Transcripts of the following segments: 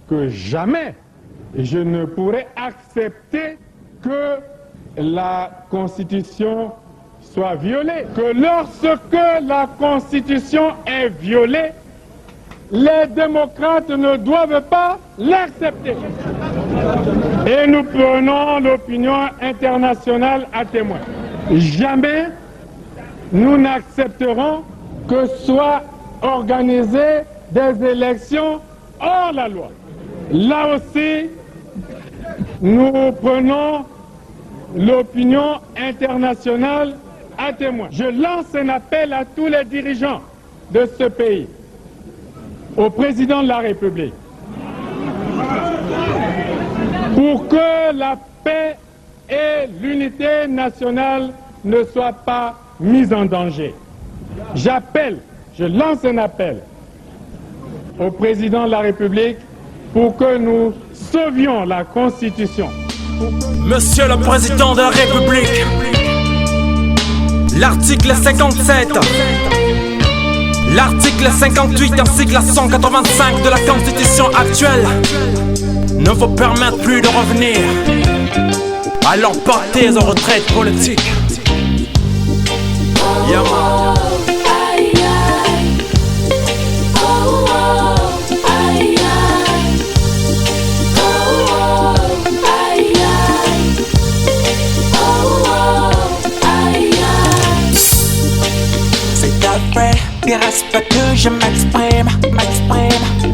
que jamais je ne pourrai accepter que la Constitution soit violée. Que lorsque la Constitution est violée, les démocrates ne doivent pas l'accepter. Et nous prenons l'opinion internationale à témoin. Jamais nous n'accepterons que soient organisées des élections hors la loi. Là aussi, nous prenons l'opinion internationale à témoin. Je lance un appel à tous les dirigeants de ce pays, au président de la République, pour que la paix et l'unité nationale ne soient pas mises en danger. Je lance un appel au président de la République pour que nous sauvions la Constitution. Monsieur le Président de la République, l'article 57, l'article 58 ainsi que la 185 de la Constitution actuelle ne vous permettent plus de revenir à l'emporter en retraite politique. Yeah, Il respecte que je m'exprime,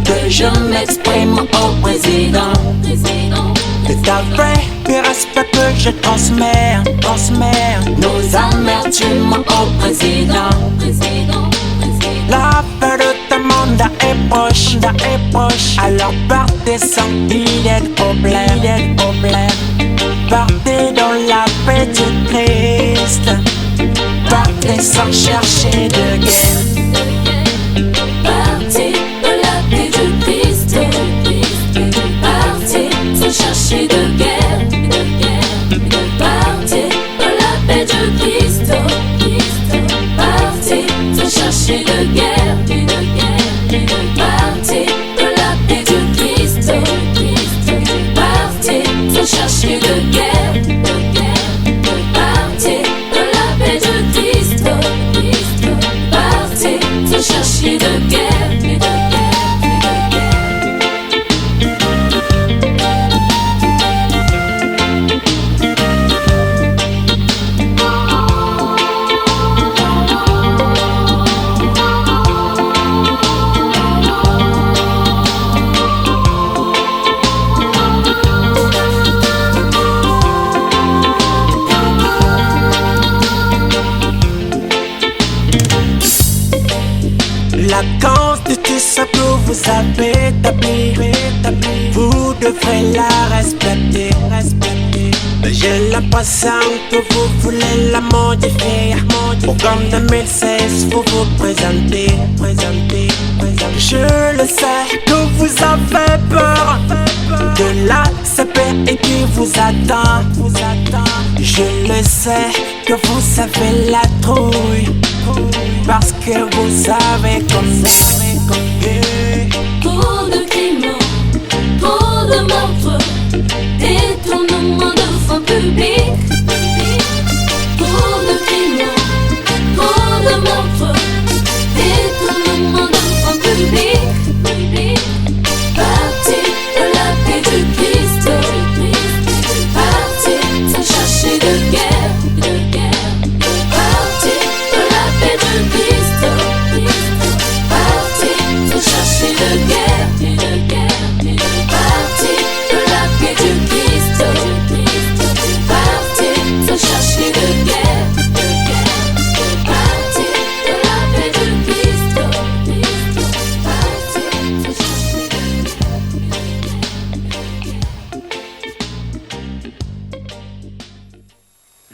que je m'exprime au président. C'est vrai, il respecte que je transmets nos amertumes au président. La fin de ta mandat est proche, alors partez sans qu'il y ait de problème, Partez dans la paix du Christ, partez sans chercher de guerre. Partez dans la paix du Christ, partez sans chercher de guerre. Partez dans la paix du Christ, partez sans chercher de guerre. Partez dans la paix du Christ, partez sans chercher de guerre. Partez dans la paix du Christ, partez sans chercher de guerre. La Constitution que vous avez établie, vous devrez la respecter. J'ai l'impression que vous voulez la modifier, pour qu'en 2016 vous vous présentez. Je le sais que vous avez peur de la CPI qui vous attend. Je le sais que vous avez la trouille, parce que vous savez comme Trop de crimes, trop de meurtres, détournement de fonds publics. Trop de crimes, trop de meurtres, détournement de fonds publics. Partez de la paix du Christ, partez sans chercher de guerre. Partez de la paix du Christ, partez sans chercher de guerre. Partez de la paix du Christ, partez sans chercher de guerre. Partez de la paix du Christ, partez sans chercher de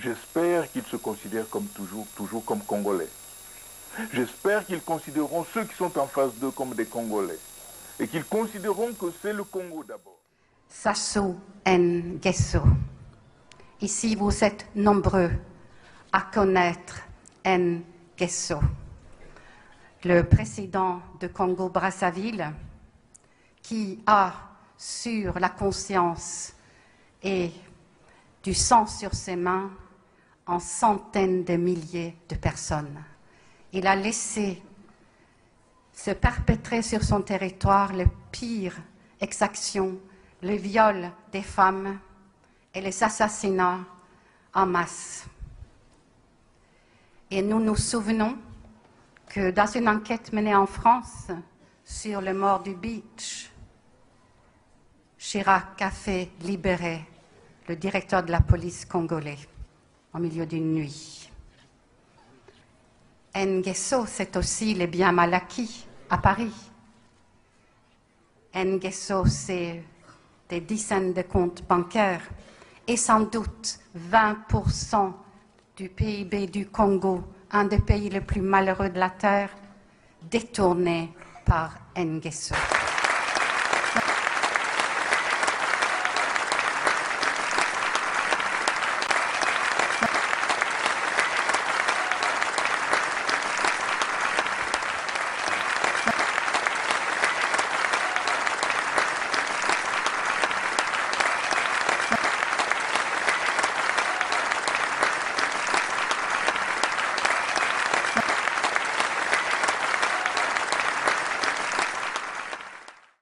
J'espère qu'ils se considèrent comme toujours comme Congolais. J'espère qu'ils considéreront ceux qui sont en face d'eux comme des Congolais. Et qu'ils considéreront que c'est le Congo d'abord. Sassou Nguesso. Ici, vous êtes nombreux à connaître Nguesso, le président de Congo-Brazzaville, qui a sur la conscience et du sang sur ses mains en centaines de milliers de personnes. Il a laissé se perpétrer sur son territoire les pires exactions, le viol des femmes et les assassinats en masse. Et nous nous souvenons que dans une enquête menée en France sur le mort du Beach, Chirac a fait libérer le directeur de la police congolais au milieu d'une nuit. Nguesso, c'est aussi les biens mal acquis à Paris. Nguesso, c'est des dizaines de comptes bancaires et sans doute 20% du PIB du Congo, un des pays les plus malheureux de la Terre, détourné par Nguesso.